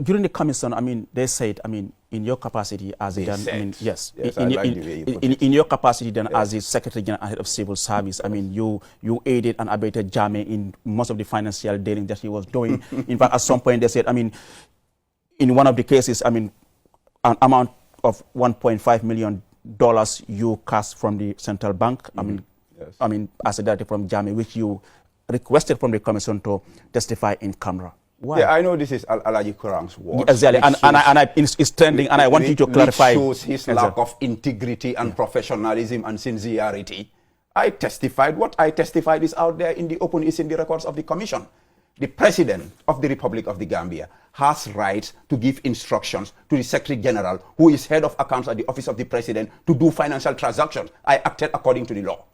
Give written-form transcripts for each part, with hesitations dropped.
during the commission, I mean, they said, I mean, in your capacity as a, yes, in your capacity then as the Secretary General and Head of Civil Service, I meame, you aided and abetted Jammeh in most of the financial dealing that he was doing. In fact, at some point they said, I mean, in one of the cases, I mean, an amount of $1.5 million you cast from the central bank, I mean, as a director from Jammeh, which you requested from the commission to testify in camera. Why? Yeah, I know this is Alaji Kurang's words. Exactly, it's trending, and I want you to clarify. It shows his lack of integrity and professionalism and sincerity. I testified. What I testified is out there in the open, is in the records of the commission. The President of the Republic of the Gambia has rights to give instructions to the Secretary General, who is head of accounts at the Office of the President, to do financial transactions. I acted according to the law.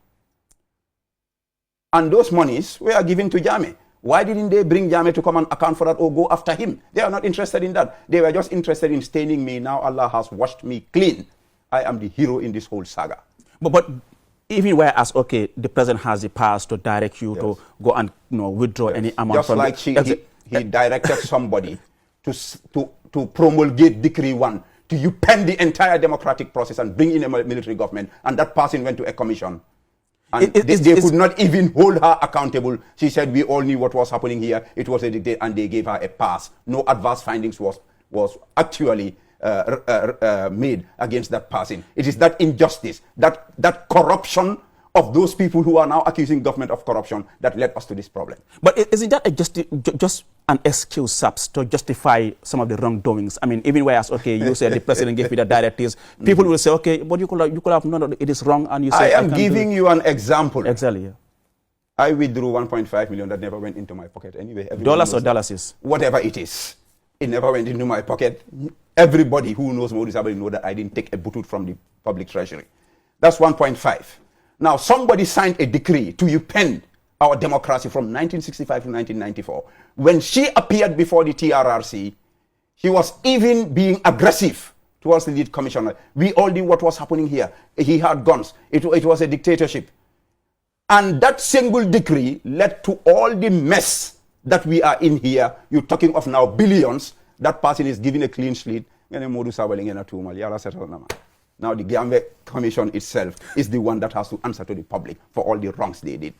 And those monies were given to Jammeh. Why didn't they bring Jammeh to come and account for that or go after him? They are not interested in that. They were just interested in staining me. Now Allah has washed me clean. I am the hero in this whole saga. But even whereas, okay, the president has the powers to direct you to go and withdraw any amount just from like he directed somebody to promulgate Decree 1, to pen the entire democratic process and bring in a military government, and that person went to a commission. And they could not even hold her accountable. She said, we all knew what was happening here. It was a dictate, and they gave her a pass. No adverse findings was actually made against that person. It is that injustice, that corruption of those people who are now accusing government of corruption that led us to this problem. But isn't that just an excuse, SAPS, to justify some of the wrongdoings? I mean, even whereas, okay, you said the president gave you the directives, people will say, okay, but you could have no, it is wrong, and you say, I am giving you an example. Exactly. Yeah. I withdrew 1.5 million that never went into my pocket anyway. Dollars or dollars? Whatever it is. It never went into my pocket. Everybody who knows Momodou Sabally knows that I didn't take a butut from the public treasury. That's 1.5. Now, somebody signed a decree to pen our democracy from 1965 to 1994. When she appeared before the TRRC, she was even being aggressive towards the lead commissioner. We all knew what was happening here. He had guns. It was a dictatorship. And that single decree led to all the mess that we are in here. You're talking of now billions. That person is given a clean slate. Now the Gambia Commission itself is the one that has to answer to the public for all the wrongs they did.